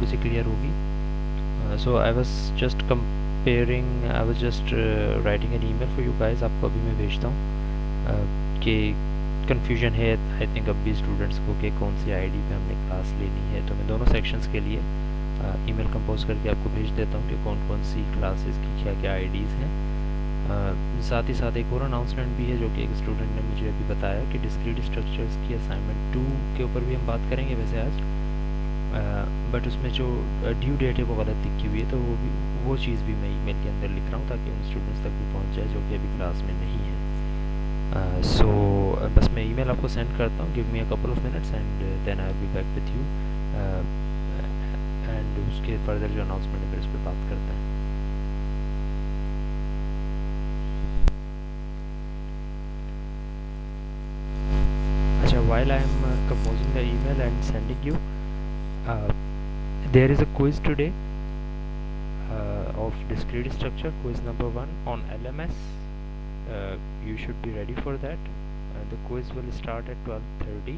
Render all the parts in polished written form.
सी clear होगी. So I was just comparing, I was just writing an email for you guys. आपको अभी मैं भेजता हूँ कि कन्फ्यूजन है आई थिंक अब भी स्टूडेंट्स को कि कौन सी आईडी पे हमने क्लास लेनी है. तो मैं दोनों सेक्शंस के लिए ईमेल कंपोज करके आपको भेज देता हूँ कि कौन कौन सी क्लासेस की क्या क्या आईडीज़ हैं. साथ ही साथ एक और अनाउंसमेंट भी है जो कि एक स्टूडेंट ने मुझे अभी बताया कि डिस्क्रीट स्ट्रक्चर्स की असाइनमेंट 2 के ऊपर भी हम बात करेंगे वैसे आज. बट उसमें जो ड्यू डेट है वो गलत लिखी हुई है, तो वो चीज़ भी मैं ईमेल के अंदर लिख रहा हूँ ताकि उन स्टूडेंट्स तक भी पहुँच जाए जो कि अभी क्लास में नहीं है. सो बस मैं ईमेल आपको सेंड करता हूँ. Give me a couple of minutes and then I will be back with you and उसके फर्दर जो अनाउंसमेंट है फिर उस पर बात करते हैं. अच्छा, while I am composing the email and sending you, uh, there is a quiz today of discrete structure, quiz number 1 on LMS. You should be ready for that. The quiz will start at 12:30.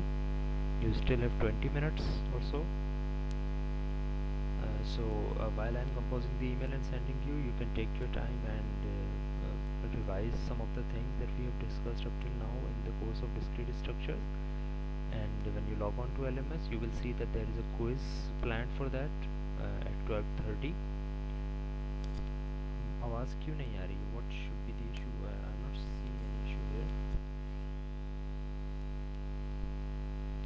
You still have 20 minutes or so. So while I'm composing the email and sending you, you can take your time and revise some of the things that we have discussed up till now in the course of discrete structures. And when you log on to LMS, you will see that there is a quiz planned for that at 12:30. आवाज़ क्यों नहीं आ रही? What should be the issue? I'm not seeing any issue here.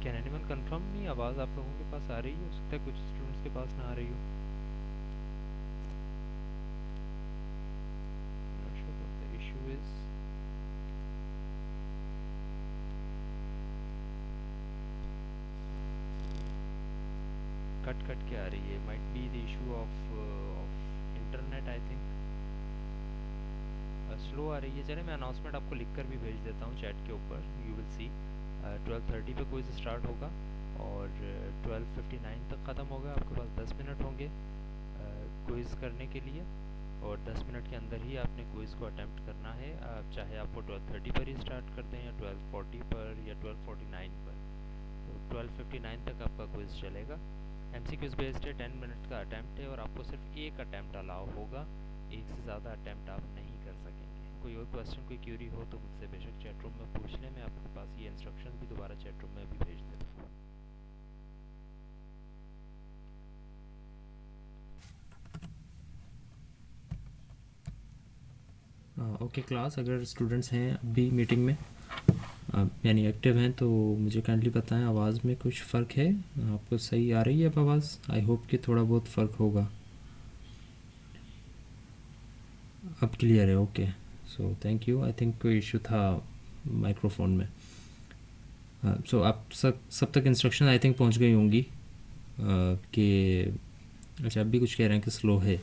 Can anyone confirm me? आवाज़ आप लोगों के पास आ रही है? हो सकता है कुछ स्टूडेंट्स के पास ना आ रही हो. I'm not sure what the issue is. Cut cut के आ रही है. Might be the issue of internet, I think. Slow आ रही है. चले मैं अनाउंसमेंट आपको लिख कर भी भेज देता हूँ चैट के ऊपर. यू विल सी 12:30 पे क्विज स्टार्ट होगा और 12:59 तक ख़त्म होगा. आपके पास 10 मिनट होंगे क्विज़ करने के लिए और 10 मिनट के अंदर ही आपने क्विज़ को अटैम्प्ट करना है. चाहे आप वो 12:30 पर ही स्टार्ट कर दें या 12:40 पर या 12:49 पर. तो 12:59 तक आपका क्विज़ चलेगा. MCQs बेस्ड है, 10 मिनट का अटैम्प्ट है और आपको सिर्फ एक अटैम्प्ट अलाउ होगा. एक से ज़्यादा अटैम्प्ट आप नहीं कर सकेंगे. कोई और क्वेश्चन, कोई क्यूरी हो तो मुझसे बेशक चैट रूम में पूछ लें. मैं आपके पास ये इंस्ट्रक्शन भी दोबारा चैट रूम में भी भेज देता हूँ. ओके क्लास, अगर स्टूडेंट्स हैं अभी मीटिंग में यानी एक्टिव हैं तो मुझे काइंडली बताएं आवाज़ में कुछ फ़र्क है. आपको सही आ रही है अब आवाज़? आई होप कि थोड़ा बहुत फ़र्क होगा. अब क्लियर है. Okay, so thank you. I think कोई इशू था माइक्रोफोन में. सो आप सब तक इंस्ट्रक्शन आई थिंक पहुंच गई होंगी कि अच्छा अब भी कुछ कह रहे हैं कि स्लो है,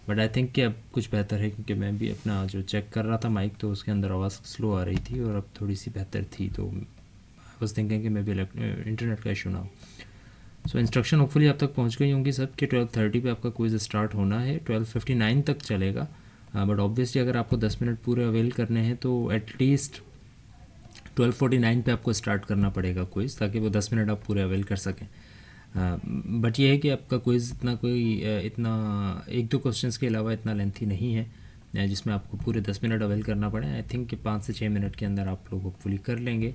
बट आई थिंक कि अब कुछ बेहतर है क्योंकि मैं भी अपना जो चेक कर रहा था माइक तो उसके अंदर आवाज़ स्लो आ रही थी और अब थोड़ी सी बेहतर थी. तो आई वाज थिंकिंग कि मे बी इंटरनेट का इशू ना हो. सो इंस्ट्रक्शन होपफुली आप तक पहुंच गई होंगी सब कि 12:30 पे आपका क्विज़ स्टार्ट होना है. 12:59 तक चलेगा. बट ऑब्वियसली अगर आपको 10 मिनट पूरे अवेल करने हैं तो एटलीस्ट 12:49 पे आपको स्टार्ट करना पड़ेगा क्विज़ ताकि वो 10 मिनट आप पूरे अवेल कर सकें. बट ये है कि आपका क्विज़ इतना 1-2 क्वेश्चंस के अलावा इतना लेंथी नहीं है जिसमें आपको पूरे 10 मिनट अवेल करना पड़े. आई थिंक कि 5 से 6 मिनट के अंदर आप लोग होपफुली कर लेंगे.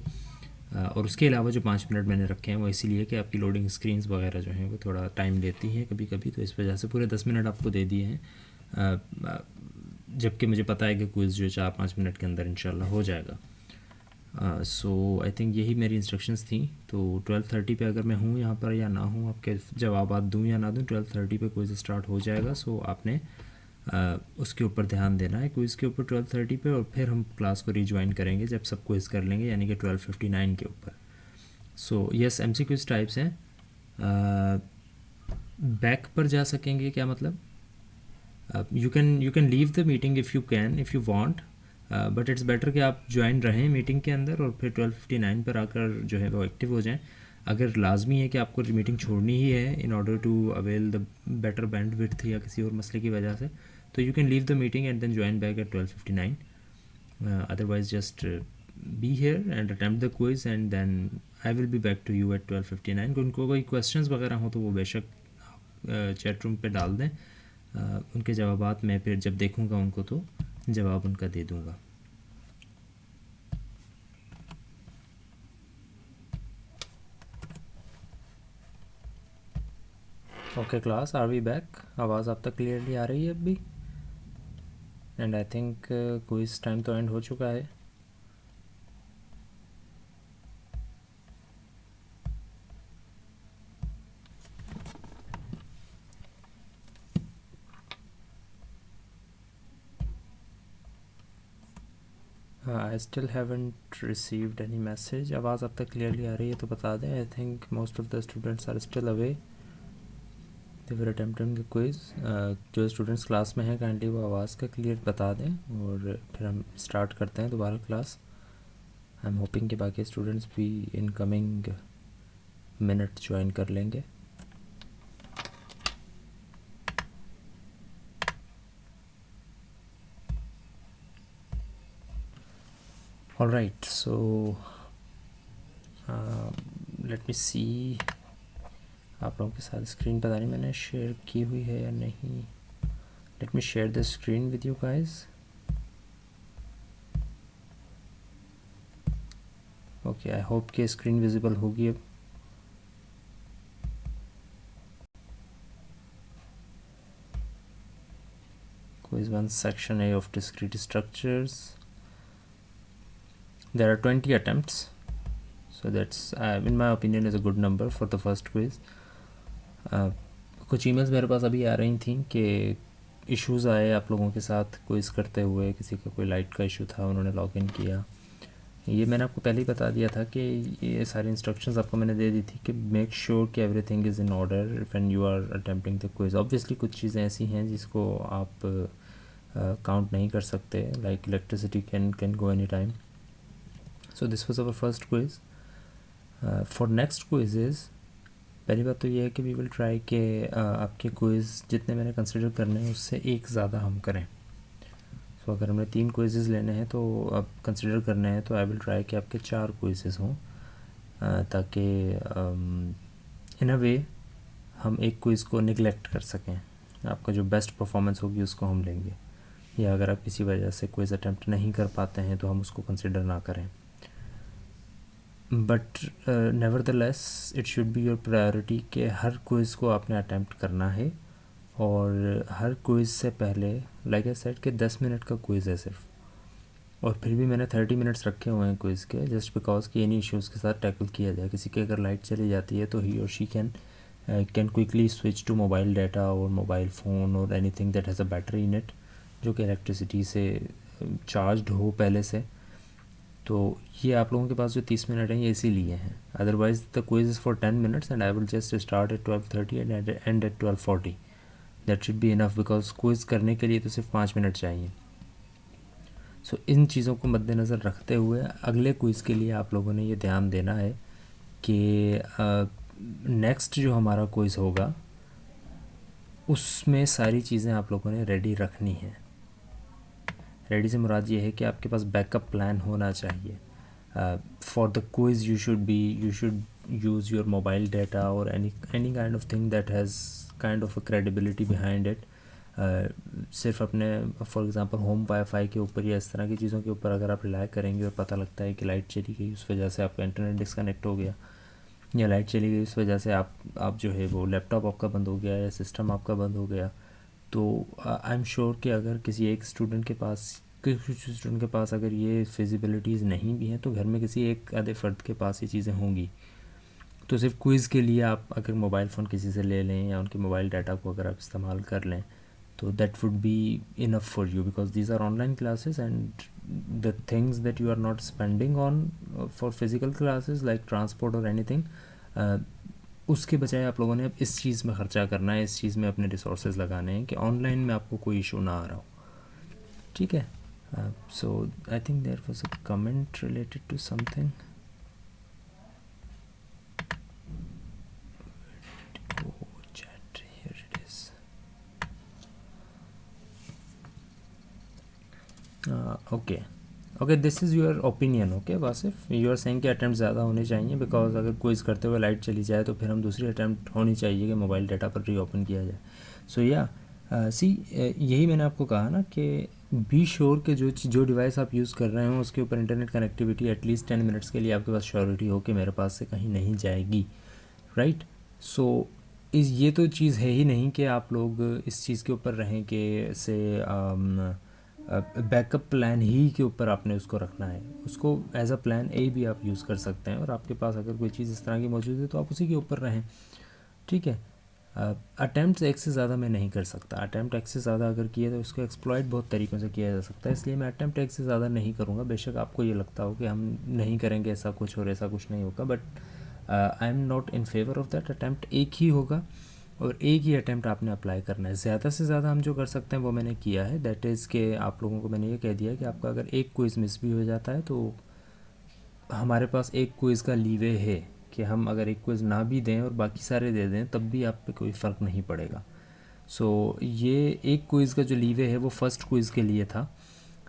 और उसके अलावा जो 5 मिनट मैंने रखे हैं वो इसीलिए कि आपकी लोडिंग स्क्रीन्स वगैरह जो हैं वो थोड़ा टाइम लेती हैं कभी कभी, तो इस वजह से पूरे 10 मिनट आपको दे दिए हैं. जबकि मुझे पता है कि क्विज़ जो 4-5 मिनट के अंदर इंशाल्लाह हो जाएगा. सो आई थिंक यही मेरी इंस्ट्रक्शंस थी. तो 12:30 पे अगर मैं हूँ यहाँ पर या ना हूँ, आपके जवाब दूँ या ना दूँ, 12:30 पे क्विज़ स्टार्ट हो जाएगा. सो आपने उसके ऊपर ध्यान देना है क्विज़ के ऊपर 12:30 पे, और फिर हम क्लास को रिज्वाइन करेंगे जब सब क्विज़ कर लेंगे यानी कि 12:59 के ऊपर. सो यस, MCQs टाइप्स हैं. बैक पर जा सकेंगे क्या मतलब? You can leave the meeting if you want, but it's better कि आप ज्वाइन रहें मीटिंग के अंदर और फिर 12:59 पर आकर जो है वो एक्टिव हो जाएं. अगर लाजमी है कि आपको मीटिंग छोड़नी ही है in order to avail the better bandwidth या किसी और मसले की वजह से, तो you can leave the meeting and then join back at 12:59. Otherwise just be here and attempt the quiz and then I will be back to you at 12:59. उनको कोई क्वेश्चंस वगैरह हो तो वो बेशक चैट रूम पे डाल दें। उनके जवाबात मैं फिर जब देखूंगा उनको तो जवाब उनका दे दूंगा। Okay class, are we back? आवाज़ आप तक क्लियरली आ रही है अब भी? And I think quiz time तो एंड हो चुका है। I still haven't received any message. आवाज़ अब तक क्लियरली आ रही है तो बता दें। I think most of the students are still away, they were attempting the quiz. जो स्टूडेंट्स क्लास में हैं काइंडली वो आवाज़ का क्लियर बता दें और फिर हम स्टार्ट करते हैं दोबारा क्लास। आई एम होपिंग कि बाकी स्टूडेंट्स भी इन कमिंग मिनट ज्वाइन कर लेंगे। ऑलराइट, सो लेट मी सी। आप लोगों के साथ स्क्रीन पता नहीं मैंने शेयर की हुई है या नहीं। Let me share the screen with you guys. Okay, I hope कि स्क्रीन विजिबल होगी अब। Quiz 1 section A of discrete structures. There are 20 attempts, so that's in my opinion is a good number for the first quiz. कुछ emails मेरे पास अभी आ रही थी कि issues आए आप लोगों के साथ क्विज़ करते हुए। किसी का कोई लाइट का इशू था, उन्होंने लॉगिन किया। ये मैंने आपको पहले ही बता दिया था कि ये सारी इंस्ट्रक्शंस आपको मैंने दे दी थी कि मेक श्योर कि everything is in order when you are attempting the quiz. Obviously कुछ चीज़ें ऐसी हैं जिसको आप काउंट नहीं कर सकते, like electricity can go any time. So this was our first quiz. For next quizzes पहली बात तो ये है कि वी विल ट्राई कि आपके क्विज़ जितने मैंने कंसिडर करने हैं उससे एक ज़्यादा हम करें। सो अगर हमने 3 क्विज़ेस लेने हैं तो अब कंसिडर करने हैं तो आई विल ट्राई कि आपके 4 क्विज़ेस हों, ताकि इन अ वे हम एक क्विज़ को निगलेक्ट कर सकें। आपका जो बेस्ट परफॉर्मेंस होगी उसको हम लेंगे, या अगर आप किसी वजह से क्विज़ अटैम्प्ट नहीं कर पाते हैं तो हम उसको कंसिडर ना करें। But nevertheless it should be your priority कि हर क्विज़ को आपने अटैम्प्ट करना है। और हर क्विज़ से पहले लाइक आई सेड कि 10 मिनट का क्विज़ है सिर्फ, और फिर भी मैंने 30 मिनट्स रखे हुए हैं क्विज़ के, जस्ट बिकॉज कि एनी इश्यूज़ के साथ टैकल किया जाए। किसी की अगर लाइट चली जाती है तो ही और she can quickly switch to mobile data और मोबाइल फ़ोन और anything that has a battery in it, जो कि इलेक्ट्रिसिटी से चार्जड हो पहले से। तो ये आप लोगों के पास जो 30 मिनट हैं ये इसीलिए हैं। Otherwise the quiz is for 10 minutes and I will just start at 12:30 and and at 12:40। That should be enough, because quiz करने के लिए तो सिर्फ 5 मिनट चाहिए। सो इन चीज़ों को मद्देनज़र रखते हुए अगले क्विज़ के लिए आप लोगों ने ये ध्यान देना है कि नेक्स्ट जो हमारा क्विज़ होगा उसमें सारी चीज़ें आप लोगों ने रेडी रखनी है। रेडी से मुराद ये है कि आपके पास बैकअप प्लान होना चाहिए। For the quiz you should use your mobile data और any kind of thing that has kind of a credibility behind it. सिर्फ अपने फॉर एग्ज़ाम्पल होम वाईफाई के ऊपर या इस तरह की चीज़ों के ऊपर अगर आप रिलाई करेंगे और पता लगता है कि लाइट चली गई उस वजह से आपका इंटरनेट डिस्कनेक्ट हो गया, या लाइट चली गई उस वजह से आप जो है वो लैपटॉप आपका बंद हो गया या सिस्टम आपका बंद हो गया, तो आई एम श्योर कि अगर किसी स्टूडेंट के पास अगर ये फिजिबिलिटीज़ नहीं भी हैं तो घर में किसी एक आधे फ़र्द के पास ये चीज़ें होंगी। तो सिर्फ क्विज़ के लिए आप अगर मोबाइल फ़ोन किसी से ले लें या उनके मोबाइल डाटा को अगर आप इस्तेमाल कर लें तो that would be enough for you, because these are online classes and the things that you are not spending on for physical classes like transport और एनीथिंग, उसके बजाय आप लोगों ने अब इस चीज़ में ख़र्चा करना है, इस चीज़ में अपने रिसोर्सेज लगाने हैं कि ऑनलाइन में आपको कोई इशू ना आ रहा हो। ठीक है। So I think there was a comment related to something. Okay, okay, this is your opinion. Okay Wasif, you are saying कि अटैम्प्ट ज़्यादा होने चाहिए, बिकॉज अगर क्विज़ करते हुए लाइट चली जाए तो फिर हम दूसरी अटैम्प्ट होनी चाहिए कि मोबाइल डाटा पर रीओपन किया जाए। सो या सी, यही मैंने आपको कहा ना कि बी श्योर के जो डिवाइस आप यूज़ कर रहे हो उसके ऊपर इंटरनेट कनेक्टिविटी एटलीस्ट 10 मिनट्स के लिए आपके पास श्योरिटी हो कि मेरे पास से कहीं नहीं जाएगी, राइट। सो ये तो चीज़ है ही नहीं कि आप लोग इस चीज़ के ऊपर रहें कि से बैकअप प्लान ही के ऊपर आपने उसको रखना है। उसको एज अ प्लान ए भी आप यूज़ कर सकते हैं, और आपके पास अगर कोई चीज़ इस तरह की मौजूद है तो आप उसी के ऊपर रहें, ठीक है। अटैम्प्ट एक से ज़्यादा मैं नहीं कर सकता। अटैम्प्ट एक से ज़्यादा अगर किए तो उसको एक्सप्लॉइट बहुत तरीक़ों से किया जा सकता है, इसलिए मैं अटैम्प्ट एक से ज़्यादा नहीं करूँगा। बेशक आपको ये लगता हो कि हम नहीं करेंगे ऐसा कुछ और ऐसा कुछ नहीं होगा, but I am not in favour of that. Attempt एक ही होगा और एक ही अटैम्प्ट आपने अप्लाई करना है। ज़्यादा से ज़्यादा हम जो कर सकते हैं वो मैंने किया है, दैट इज़ कि आप लोगों को मैंने ये कह दिया कि आपका अगर एक क्विज़ मिस भी हो जाता है तो हमारे पास एक क्विज़ का लीवे है कि हम अगर एक क्विज़ ना भी दें और बाकी सारे दे दें तब भी आप पे कोई फ़र्क नहीं पड़ेगा। सो ये एक क्विज़ का जो लीवे है वो फ़र्स्ट क्विज़ के लिए था,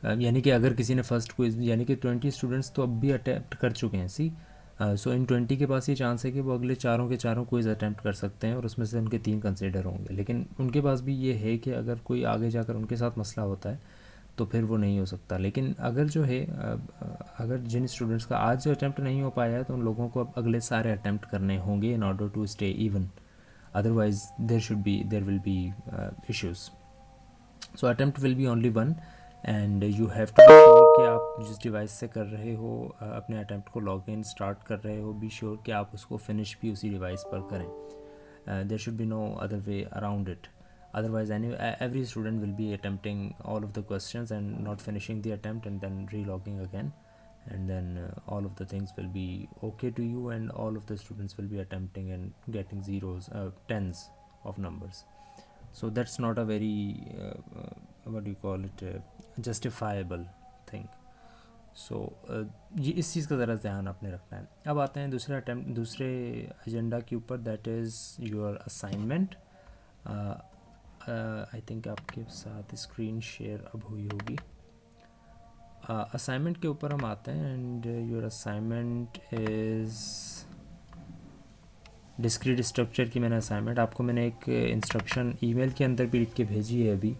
यानी कि अगर किसी ने फ़र्स्ट क्विज़, यानी कि 20 स्टूडेंट्स तो अब भी अटैम्प्ट कर चुके हैं। सी, सो इन 20 के पास ये चांस है कि वो अगले चारों के चारों क्विज़ अटैम्प्ट कर सकते हैं और उसमें से उनके 3 कंसिडर होंगे। लेकिन उनके पास भी ये है कि अगर कोई आगे जाकर उनके साथ मसला होता है तो फिर वो नहीं हो सकता। लेकिन अगर जो है अगर जिन स्टूडेंट्स का आज अटैम्प्ट नहीं हो पाया है तो उन लोगों को अब अगले सारे अटैम्प्ट करने होंगे in order to stay even, otherwise there will be issues. So attempt will be only one, and you have to be sure कि आप जिस डिवाइस से कर रहे हो अपने अटैम्प्ट को लॉग इन स्टार्ट कर रहे हो, बी श्योर कि आप उसको फिनिश भी उसी डिवाइस पर करें। There should be no other way around it, otherwise every student will be attempting all of the questions and not finishing the attempt and then relogging again, and then all of the things will be okay to you, and all of the students will be attempting and getting zeros, tens of numbers. So that's not a very what do you call it, justifiable thing. सो ये इस चीज़ का ज़रा ध्यान आपने रखना है। अब आते हैं दूसरे एजेंडा के ऊपर, that is your assignment. I think आपके साथ स्क्रीन शेयर अब हुई होगी। असाइनमेंट के ऊपर हम आते हैं, and your assignment is discrete structure की। मैंने असाइनमेंट आपको मैंने एक इंस्ट्रक्शन ईमेल के अंदर भी लिख के भेजी है अभी,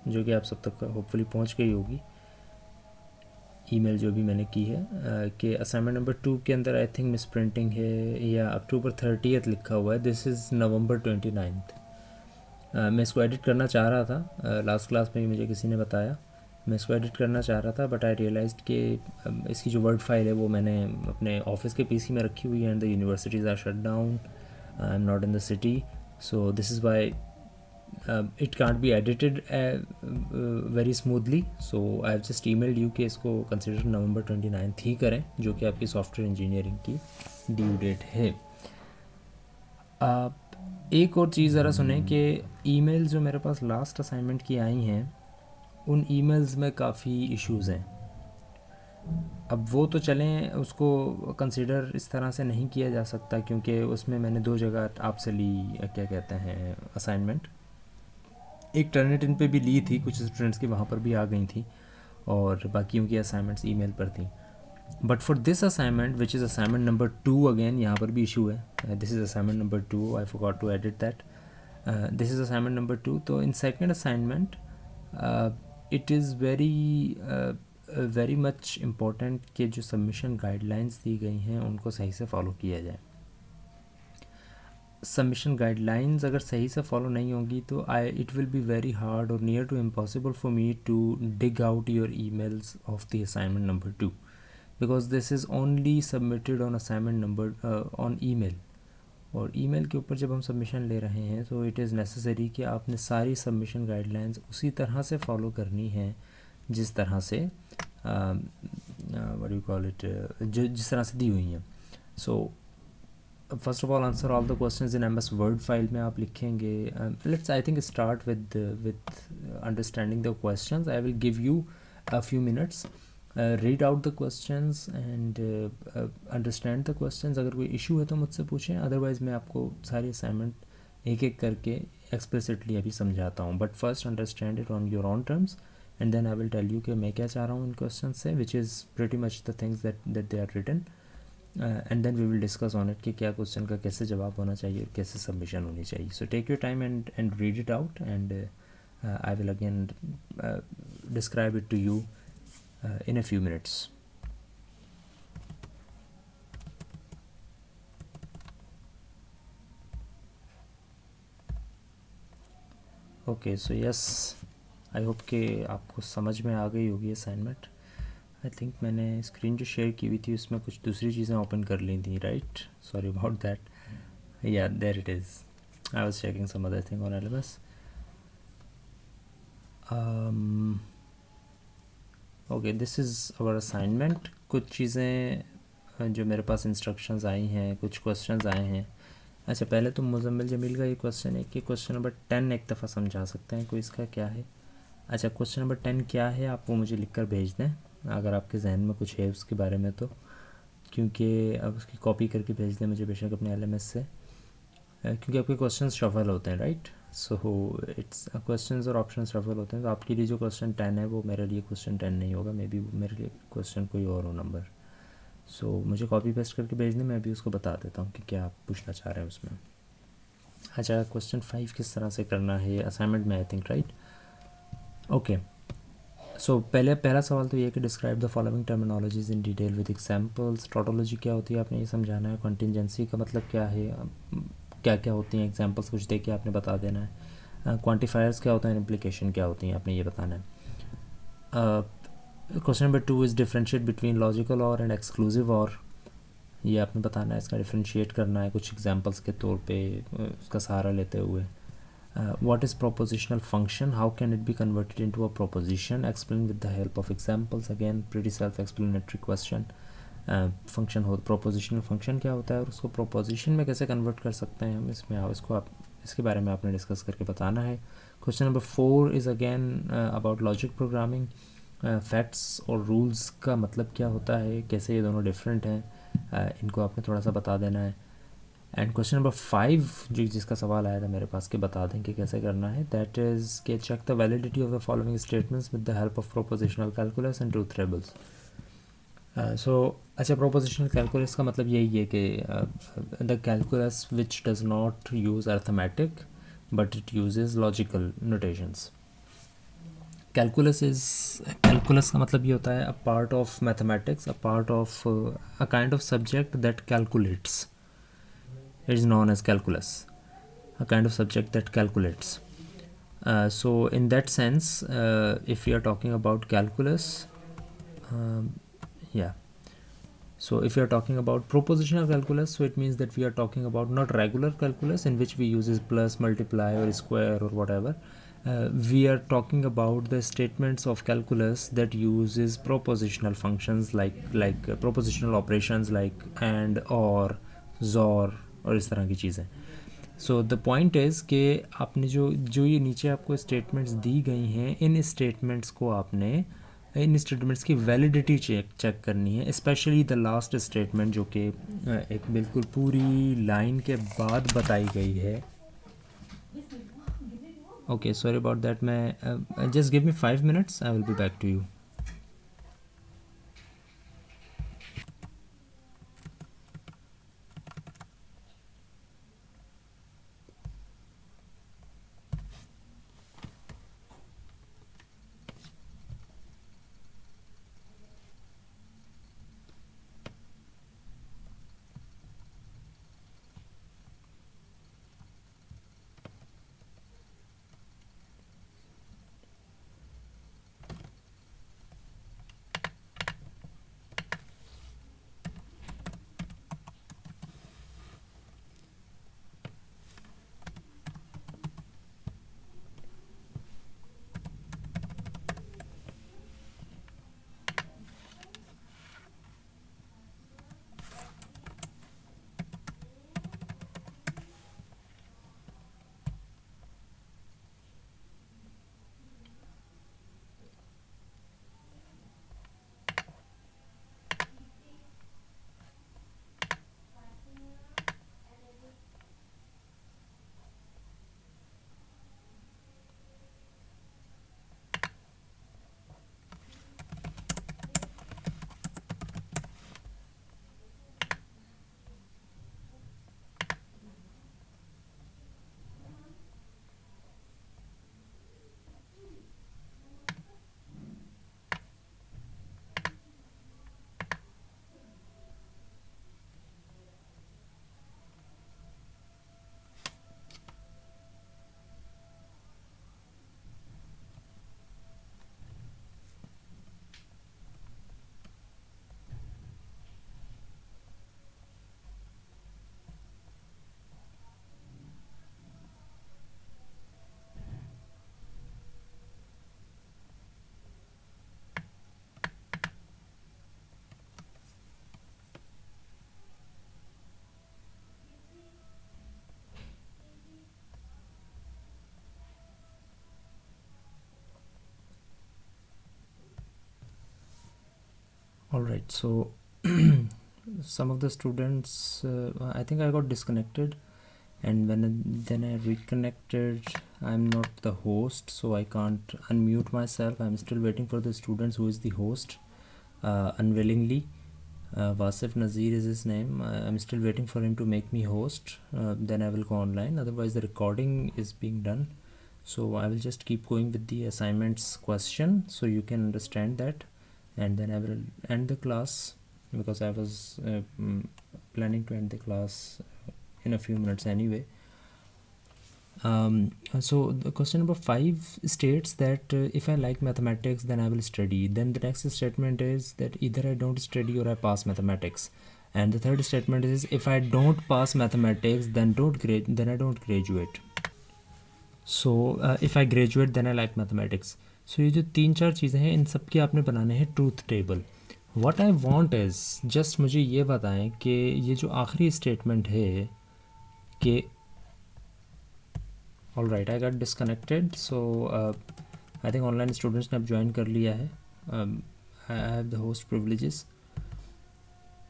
जो कि आप सब तक होपफुली पहुंच गई होगी। ईमेल जो भी मैंने की है कि असाइनमेंट नंबर 2 के अंदर आई थिंक मिस प्रिंटिंग है या अक्टूबर 30 लिखा हुआ है, दिस इज़ नवंबर 29। मैं इसको एडिट करना चाह रहा था, लास्ट क्लास में ही मुझे किसी ने बताया, मैं इसको एडिट करना चाह रहा था, बट आई रियलाइज्ड कि इसकी जो वर्ड फाइल है वो मैंने अपने ऑफिस के पीसी में रखी हुई है, and the universities are shut down, I am not in the city, so this is why it can't be edited very smoothly. So I have just emailed you कि इसको consider नवंबर 29 ही करें, जो कि आपकी सॉफ्टवेयर इंजीनियरिंग की due date है। एक और चीज़ ज़रा सुने कि ईमेल जो मेरे पास लास्ट असाइनमेंट की आई हैं उन ईमेल्स में काफ़ी इश्यूज़ हैं। अब वो तो चलें, उसको कंसिडर इस तरह से नहीं किया जा सकता क्योंकि उसमें मैंने 2 जगह आपसे ली, क्या कहते हैं, असाइनमेंट। एक टर्निटिन पे भी ली थी, कुछ स्टूडेंट्स की वहाँ पर भी आ गई थी, और बाकियों की असाइनमेंट्स ईमेल पर थी। But for this assignment which is assignment number 2, again यहाँ पर भी इशू है। This is assignment number 2, I forgot to edit that. This is assignment number 2। तो in second assignment it is very much important कि जो submission guidelines दी गई हैं उनको सही से फॉलो किया जाए। सबमिशन गाइडलाइंस अगर सही से फॉलो नहीं होंगी तो it will be very hard और near to impossible for me to dig out your emails of the assignment number 2, because this is only submitted on assignment number on email, और email के ऊपर जब हम submission ले रहे हैं तो इट इज़ नेसेसरी कि आपने सारी सबमिशन गाइडलाइंस उसी तरह से फॉलो करनी है जिस तरह से व्हाट यू कॉल इट, जिस तरह से दी हुई हैं। So first of all answer all the questions in MS word file में आप लिखेंगे। Let's I think start with understanding the questions. I will give you a few minutes, read out the questions and understand the questions. अगर कोई issue है तो मुझसे पूछें, otherwise मैं आपको सारी असाइनमेंट एक एक करके एक्सप्लिसिटली अभी समझाता हूँ, but first understand it on your own terms and then I will tell you कि मैं क्या चाह रहा हूँ इन क्वेश्चन से, which is pretty much the things that they are written, and then we will discuss on it कि क्या question का कैसे जवाब होना चाहिए, कैसे सबमिशन होनी चाहिए. So take your time and read it out, and I will again describe it to you in a few minutes. Okay, so yes, I hope कि आपको समझ में आ गई होगी असाइनमेंट. आई थिंक मैंने स्क्रीन जो शेयर की हुई थी उसमें कुछ दूसरी चीज़ें ओपन कर ली थी, right? Sorry about that. Yeah there it is. I was checking some other thing on LMS. Okay, this is our assignment. कुछ चीज़ें जो मेरे पास इंस्ट्रक्शंस आई हैं, कुछ क्वेश्चंस आए हैं. अच्छा, पहले तो मुजम्मिल जमील का ये क्वेश्चन है कि क्वेश्चन नंबर 10 एक दफ़ा समझा सकते हैं कोई, इसका क्या है? अच्छा, क्वेश्चन नंबर 10 क्या है आप वो मुझे लिख कर भेज दें अगर आपके जहन में कुछ है उसके बारे में, तो क्योंकि आप उसकी कॉपी करके भेज दें मुझे बेशक अपने LMS से, क्योंकि आपके क्वेश्चंस शफल होते हैं, राइट? सो इट्स क्वेश्चंस और ऑप्शन शफल होते हैं, तो आपके लिए जो क्वेश्चन 10 है वो मेरे लिए क्वेश्चन 10 नहीं होगा, मे बी मेरे लिए क्वेश्चन कोई और हो नंबर. सो मुझे कॉपी पेस्ट करके भेज दें, मैं भी उसको बता देता हूँ कि क्या आप पूछना चाह रहे हैं उसमें. अच्छा, क्वेश्चन 5 किस तरह से करना है ये असाइनमेंट में, आई थिंक, राइट? ओके, सो पहला सवाल तो ये है कि describe the following terminologies in detail with examples. Tautology क्या होती है आपने ये समझाना है. कॉन्टिजेंसी का मतलब क्या है, क्या क्या होती हैं, एग्जांपल्स कुछ दे के आपने बता देना है. क्वांटिफायर्स क्या होता है, इम्प्लीकेशन क्या होती हैं, आपने ये बताना है. Question number 2 is differentiate between logical और एंड एक्सक्लूसिव और. ये आपने बताना है, इसका डिफरेंशिएट करना है कुछ एग्जांपल्स के तौर पे उसका सहारा लेते हुए. What is propositional function? How can it be converted into a proposition? Explain with the help of examples. Again, pretty self-explanatory question. Function हो, प्रोपोजिशनल फंक्शन क्या होता है और उसको प्रोपोजिशन में कैसे कन्वर्ट कर सकते हैं हम, इसमें इसको आप इसके बारे में आपने डिस्कस करके बताना है. Question number 4 is again about logic programming. Facts और रूल्स का मतलब क्या होता है, कैसे ये दोनों डिफरेंट हैं, इनको आपने थोड़ा सा बता देना है. एंड क्वेश्चन नंबर 5 जो जिसका सवाल आया था मेरे पास कि बता दें कि कैसे करना है, दैट इज़ के check the validity of the following statements with the help of propositional calculus and truth tables. So अच्छा, प्रोपोजिशनल कैलकुलस का मतलब यही है कि the calculus which does not use arithmetic but it uses logical notations. Calculus का मतलब ये होता है a part of mathematics, a part of a kind of subject that calculates. It is known as calculus, a kind of subject that calculates. So in that sense, if we are talking about calculus, yeah. So if we are talking about propositional calculus, so it means that we are talking about not regular calculus in which we use plus, multiply or square or whatever. We are talking about the statements of calculus that uses propositional functions like propositional operations like and or zor और इस तरह की चीज़ें. So the point is कि आपने जो ये नीचे आपको स्टेटमेंट्स दी गई हैं, इन स्टेटमेंट्स की वैलिडिटी चेक करनी है, स्पेशली द लास्ट स्टेटमेंट जो कि एक बिल्कुल पूरी लाइन के बाद बताई गई है. Okay, sorry about that. मैं just give me 5 minutes, I will be back to you. All right, so some of the students, I think I got disconnected, and then I reconnected. I'm not the host, so I can't unmute myself. I'm still waiting for the students who is the host, unwillingly. Wasif Nazir is his name. I'm still waiting for him to make me host. Then I will go online. Otherwise, the recording is being done. So I will just keep going with the assignments question so you can understand that, and then I will end the class because I was planning to end the class in a few minutes anyway. So the question number 5 states that if I like mathematics, then I will study. Then the next statement is that either I don't study or I pass mathematics. And the third statement is if I don't pass mathematics, then I don't graduate. So if I graduate then I like mathematics. So ये जो 3-4 चीज़ें हैं, इन सब के आपने बनाने हैं truth table. What I want is just मुझे ये बताएं कि ये जो आखिरी स्टेटमेंट है कि all right I got disconnected. So I think online students ने अब ज्वाइन कर लिया है. I have the host privileges.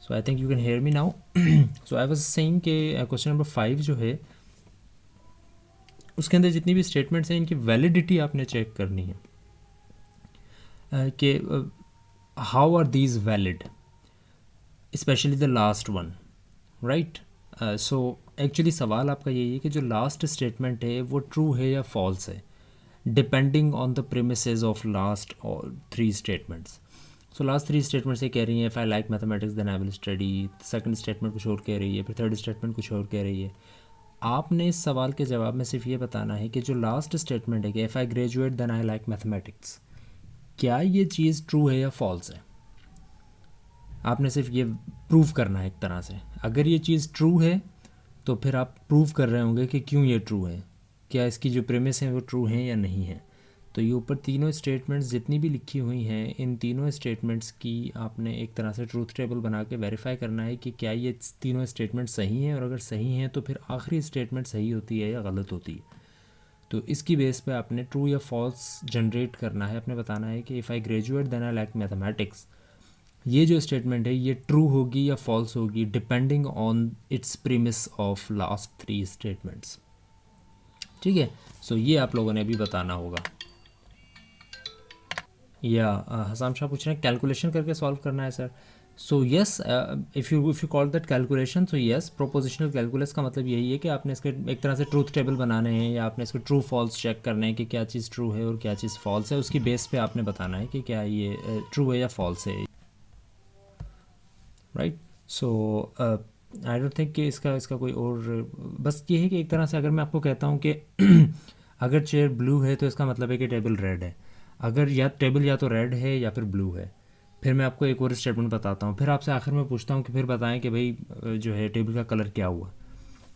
So I think you can hear me now. So I was saying कि क्वेश्चन नंबर 5 जो है उसके अंदर जितनी भी स्टेटमेंट्स हैं इनकी वैलिडिटी आपने चेक करनी है कि how are these valid, specially the last one, right. So actually सवाल आपका यही है कि जो लास्ट स्टेटमेंट है वो ट्रू है या फॉल्स है, depending on the premises of last 3 statements. So last 3 statements ये कह रही हैं if I like mathematics then I will study. Second statement कुछ और कह रही है, फिर थर्ड स्टेटमेंट कुछ और कह रही है. आपने इस सवाल के जवाब में सिर्फ ये बताना है कि जो लास्ट स्टेटमेंट है कि if I graduate then I like mathematics, क्या ये चीज़ ट्रू है या फॉल्स है. आपने सिर्फ ये प्रूव करना है एक तरह से. अगर ये चीज़ ट्रू है तो फिर आप प्रूव कर रहे होंगे कि क्यों ये ट्रू है, क्या इसकी जो प्रेमिस हैं वो ट्रू हैं या नहीं है. तो ये ऊपर तीनों स्टेटमेंट्स जितनी भी लिखी हुई हैं, इन तीनों स्टेटमेंट्स की आपने एक तरह से ट्रूथ टेबल बना के वेरीफाई करना है कि क्या ये तीनों स्टेटमेंट सही हैं, और अगर सही हैं तो फिर आखिरी स्टेटमेंट सही होती है या गलत होती है. तो इसकी बेस पे आपने ट्रू या फॉल्स जनरेट करना है. आपने बताना है कि if I graduate then I like mathematics, ये जो स्टेटमेंट है ये ट्रू होगी या फॉल्स होगी depending on it's premise of last 3 statements. ठीक है. सो ये आप लोगों ने भी बताना होगा. या हसाम शाह पूछ रहे हैं कैलकुलेशन करके सॉल्व करना है sir. So yes, if you call that calculation, so yes, prepositional calculus का मतलब यही है कि आपने इसके एक तरह से ट्रूथ टेबल बनाने हैं या आपने इसके ट्रू फॉल्स चेक करने हैं कि क्या चीज़ ट्रू है और क्या चीज़ फॉल्स है. उसकी बेस पे आपने बताना है कि क्या ये ट्रू है या फॉल्स है, right. So I don't think कि इसका कोई और, बस ये है कि एक तरह से अगर मैं आपको कहता हूँ कि अगर चेयर ब्लू है तो इसका मतलब है कि टेबल रेड है. अगर या टेबल या तो रेड है या फिर ब्लू है. फिर मैं आपको एक और स्टेटमेंट बताता हूँ, फिर आपसे आखिर में पूछता हूँ कि फिर बताएं कि भाई जो है टेबल का कलर क्या हुआ.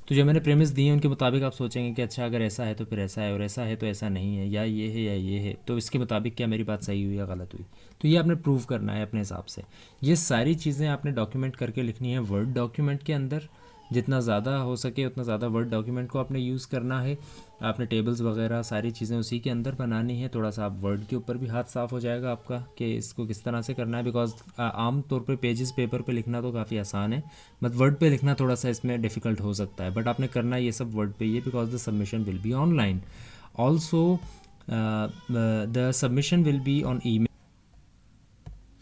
तो जो मैंने प्रेमिस दी है उनके मुताबिक आप सोचेंगे कि अच्छा अगर ऐसा है तो फिर ऐसा है, और ऐसा है तो ऐसा नहीं है, या ये है या ये है, तो इसके मुताबिक क्या मेरी बात सही हुई या गलत हुई. तो ये आपने प्रूव करना है अपने हिसाब से. ये सारी चीज़ें आपने डॉक्यूमेंट करके लिखनी है वर्ड डॉक्यूमेंट के अंदर. जितना ज़्यादा हो सके उतना ज़्यादा वर्ड डॉक्यूमेंट को आपने यूज़ करना है. आपने टेबल्स वगैरह सारी चीज़ें उसी के अंदर बनानी है. थोड़ा सा आप वर्ड के ऊपर भी हाथ साफ़ हो जाएगा आपका कि इसको किस तरह से करना है, बिकॉज आम तौर पे पेजेस पेपर पे लिखना तो काफ़ी आसान है, बट वर्ड पे लिखना थोड़ा सा इसमें डिफ़िकल्ट हो सकता है. बट आपने करना ये सब वर्ड पे ही है because the submission will be online. Also the submission will be on email.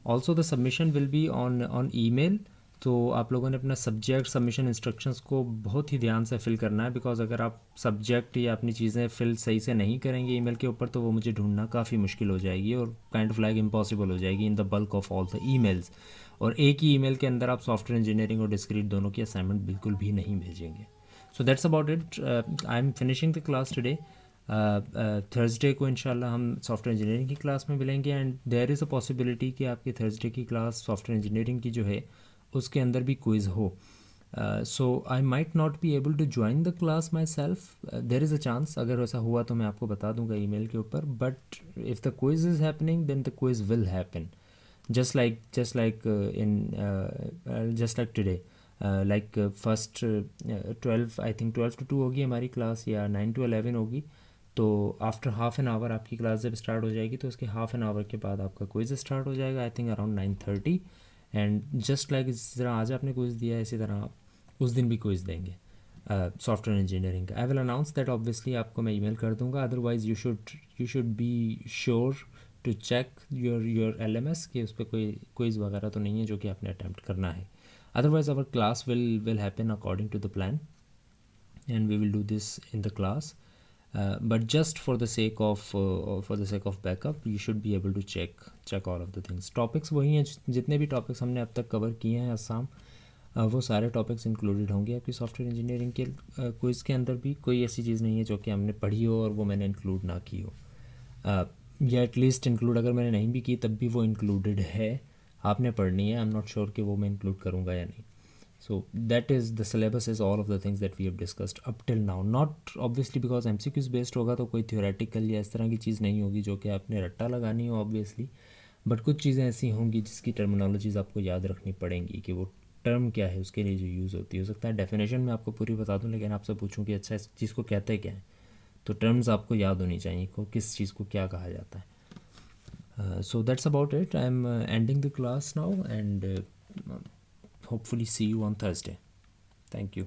Also the submission will be on email. तो आप लोगों ने अपना सब्जेक्ट सबमिशन इंस्ट्रक्शंस को बहुत ही ध्यान से फिल करना है, बिकॉज अगर आप सब्जेक्ट या अपनी चीज़ें फिल सही से नहीं करेंगे ईमेल के ऊपर तो वो मुझे ढूंढना काफ़ी मुश्किल हो जाएगी और काइंड ऑफ लाइक इम्पॉसिबल हो जाएगी in the bulk of all the emails. और एक ही ईमेल के अंदर आप सॉफ्टवेयर इंजीनियरिंग और डिस्क्रीट दोनों की असाइनमेंट बिल्कुल भी नहीं भेजेंगे. So that's about it. I am finishing the class today. Thursday को इंशाल्लाह हम सॉफ्टवेयर इंजीनियरिंग की क्लास में मिलेंगे, and there is a possibility कि आपकी थर्सडे की क्लास सॉफ्टवेयर इंजीनियरिंग की जो है उसके अंदर भी क्विज़ हो. So I might not be able to join the class myself. There is a chance, अगर ऐसा हुआ तो मैं आपको बता दूंगा ईमेल के ऊपर. But if the quiz is happening then the quiz will happen just like just like today. Like first 12, I think 12 to 2 होगी हमारी क्लास, या 9 to 11 होगी. तो आफ्टर हाफ एन आवर आपकी क्लास जब स्टार्ट हो जाएगी तो उसके हाफ एन आवर के बाद आपका क्विज़ स्टार्ट हो जाएगा, I think around 9:30. And just like इस तरह आज आपने क्विज़ दिया है, इसी तरह उस दिन भी क्विज़ देंगे सॉफ्टवेयर इंजीनियरिंग का. I will announce that obviously, आपको मैं ईमेल कर दूंगा. Otherwise you should be sure to check your LMS कि उस पर कोई क्विज़ वगैरह तो नहीं है जो कि आपने अटैम्प्ट करना है. Otherwise our class will happen according to the plan and we will do this in the class, but just for the sake of backup you should be able to check all of the things. Topics वही हैं जितने भी topics हमने अब तक cover किए हैं आसाम, वो सारे टॉपिक्स इंक्लूडेड होंगे आपकी सॉफ्टवेयर इंजीनियरिंग के क्विज़ के अंदर भी. कोई ऐसी चीज़ नहीं है जो कि हमने पढ़ी हो और वो मैंने इंक्लूड ना की हो, या एटलीस्ट इंक्लूड अगर मैंने नहीं भी की तब भी वो इंक्लूडेड है, आपने पढ़नी है. आई एम नॉट श्योर कि वो मैं इंक्लूड करूँगा या नहीं. So that is the syllabus is all of the things that we have discussed up till now. Not obviously because MCQs based होगा तो कोई theoretical या इस तरह की चीज़ नहीं होगी जो कि आपने रट्टा लगानी हो obviously, बट कुछ चीज़ें ऐसी होंगी जिसकी टर्मिनोलॉजीज़ आपको याद रखनी पड़ेंगी कि वो टर्म क्या है उसके लिए जो यूज़ होती है. हो सकता है डेफिनेशन में आपको पूरी बता दूँ, लेकिन आपसे पूछूँ कि अच्छा इस चीज़ को कहते क्या है, तो टर्म्स आपको याद होनी चाहिए को किस चीज़ को क्या कहा जाता है. So that's about it. I'm ending the class now and hopefully see you on Thursday. Thank you.